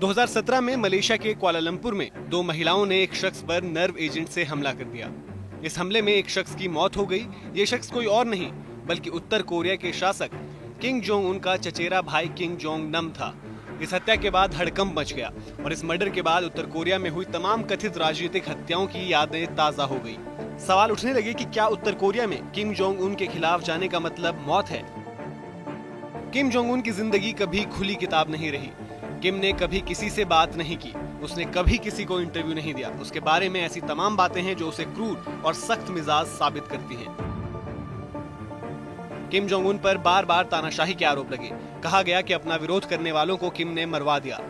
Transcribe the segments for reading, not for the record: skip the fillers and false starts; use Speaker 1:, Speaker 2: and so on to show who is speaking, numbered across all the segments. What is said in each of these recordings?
Speaker 1: 2017 में मलेशिया के कुआलालंपुर में दो महिलाओं ने एक शख्स पर नर्व एजेंट से हमला कर दिया। इस हमले में एक शख्स की मौत हो गई। ये शख्स कोई और नहीं बल्कि उत्तर कोरिया के शासक किम जोंग उन का चचेरा भाई किम जोंग नम था। इस हत्या के बाद हड़कंप मच गया और इस मर्डर के बाद उत्तर कोरिया में हुई तमाम कथित राजनीतिक हत्याओं की यादें ताजा हो गई। सवाल उठने लगे कि क्या उत्तर कोरिया में किम जोंग उन के खिलाफ जाने का मतलब मौत है। किम जोंग उन की जिंदगी कभी खुली किताब नहीं रही। किम ने कभी किसी से बात नहीं की, उसने कभी किसी को इंटरव्यू नहीं दिया। उसके बारे में ऐसी तमाम बातें हैं जो उसे क्रूर और सख्त मिजाज साबित करती हैं। किम जोंग उन पर बार बार तानाशाही के आरोप लगे। कहा गया कि अपना विरोध करने वालों को किम ने मरवा दिया।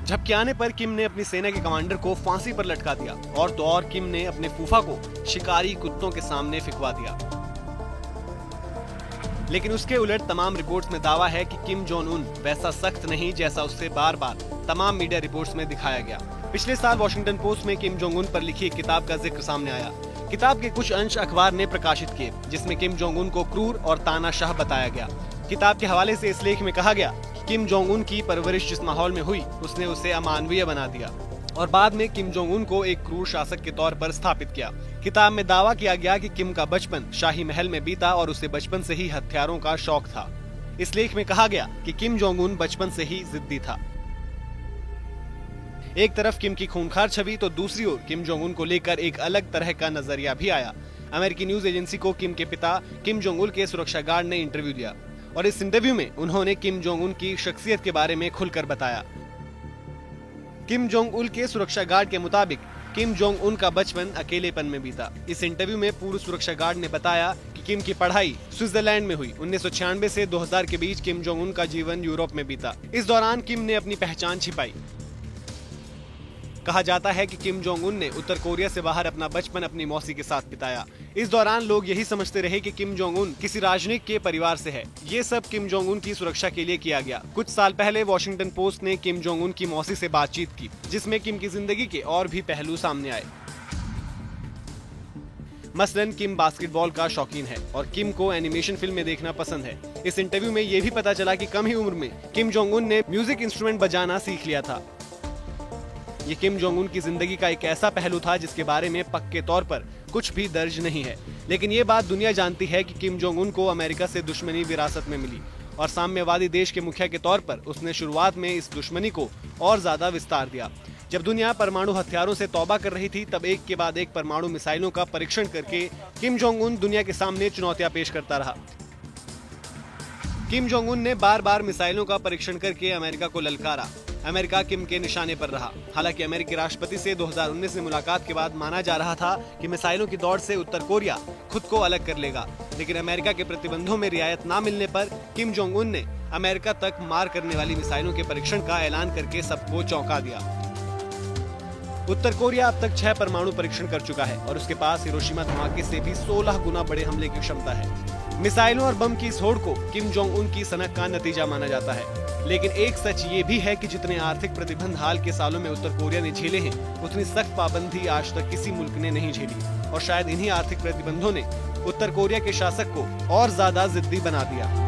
Speaker 1: झपकी आने पर किम ने अपनी सेना के कमांडर को फांसी पर लटका दिया और तो और किम ने अपने फूफा को शिकारी कुत्तों के सामने फिकवा दिया। लेकिन उसके उलट तमाम रिपोर्ट्स में दावा है कि किम जोंग उन वैसा सख्त नहीं जैसा उससे बार बार तमाम मीडिया रिपोर्ट्स में दिखाया गया। पिछले साल वॉशिंगटन पोस्ट में किम जोंग उन पर लिखी एक किताब का जिक्र सामने आया। किताब के कुछ अंश अखबार ने प्रकाशित किए जिसमें किम जोंग उन को क्रूर और तानाशाह बताया गया। किताब के हवाले से इस लेख में कहा गया कि किम जोंग उन की परवरिश जिस माहौल में हुई उसने उसे अमानवीय बना दिया और बाद में किम जोंग उन को एक क्रूर शासक के तौर पर स्थापित किया। किताब में दावा किया गया कि किम का बचपन शाही महल में बीता और उसे बचपन से ही हथियारों का शौक था। इस लेख में कहा गया कि किम जोंग उन बचपन से ही जिद्दी था। एक तरफ किम की खूंखार छवि तो दूसरी ओर किम जोंग उन को लेकर एक अलग तरह का नजरिया भी आया। अमेरिकी न्यूज एजेंसी को किम के पिता किम जोंग उल के सुरक्षा गार्ड ने इंटरव्यू दिया और इस इंटरव्यू में उन्होंने किम जोंग उन की शख्सियत के बारे में खुलकर बताया। किम जोंग उल के सुरक्षा गार्ड के मुताबिक किम जोंग उन का बचपन अकेलेपन में बीता। इस इंटरव्यू में पूर्व सुरक्षा गार्ड ने बताया कि किम की पढ़ाई स्विट्जरलैंड में हुई। 1996 से 2000 के बीच किम जोंग उन का जीवन यूरोप में बीता। इस दौरान किम ने अपनी पहचान छिपाई। कहा जाता है कि किम जोंग उन ने उत्तर कोरिया से बाहर अपना बचपन अपनी मौसी के साथ बिताया। इस दौरान लोग यही समझते रहे कि किम जोंग उन किसी राजनीतिक के परिवार से है। ये सब किम जोंग उन की सुरक्षा के लिए किया गया। कुछ साल पहले वॉशिंगटन पोस्ट ने किम जोंग उन की मौसी से बातचीत की जिसमें किम की जिंदगी के और भी पहलू सामने आए। मसलन किम बास्केटबॉल का शौकीन है और किम को एनिमेशन फिल्में देखना पसंद है। इस इंटरव्यू में ये भी पता चला कि कम ही उम्र में किम जोंग उन ने म्यूजिक इंस्ट्रूमेंट बजाना सीख लिया था। ये किम जोंग उन की जिंदगी का एक ऐसा पहलू था जिसके बारे में पक्के तौर पर कुछ भी दर्ज नहीं है। लेकिन ये बात दुनिया जानती है कि किम जोंग उन को अमेरिका से दुश्मनी विरासत में मिली और साम्यवादी देश के मुखिया के तौर पर उसने शुरुआत में इस दुश्मनी को और ज्यादा विस्तार दिया। जब दुनिया परमाणु हथियारों से तौबा कर रही थी तब एक के बाद एक परमाणु मिसाइलों का परीक्षण करके किम जोंग उन दुनिया के सामने चुनौतियां पेश करता रहा। किम जोंग उन ने बार बार मिसाइलों का परीक्षण करके अमेरिका को ललकारा। अमेरिका किम के निशाने पर रहा। हालांकि अमेरिकी राष्ट्रपति से 2019 में मुलाकात के बाद माना जा रहा था कि मिसाइलों की दौड़ से उत्तर कोरिया खुद को अलग कर लेगा। लेकिन अमेरिका के प्रतिबंधों में रियायत न मिलने पर किम जोंग उन ने अमेरिका तक मार करने वाली मिसाइलों के परीक्षण का ऐलान करके सबको चौंका दिया। उत्तर कोरिया अब तक 6 परमाणु परीक्षण कर चुका है और उसके पास हिरोशिमा धमाके से भी 16 गुना बड़े हमले की क्षमता है। मिसाइलों और बम की इस होड़ को किम जोंग उन की सनक का नतीजा माना जाता है। लेकिन एक सच ये भी है कि जितने आर्थिक प्रतिबंध हाल के सालों में उत्तर कोरिया ने झेले हैं उतनी सख्त पाबंदी आज तक किसी मुल्क ने नहीं झेली और शायद इन्हीं आर्थिक प्रतिबंधों ने उत्तर कोरिया के शासक को और ज्यादा जिद्दी बना दिया।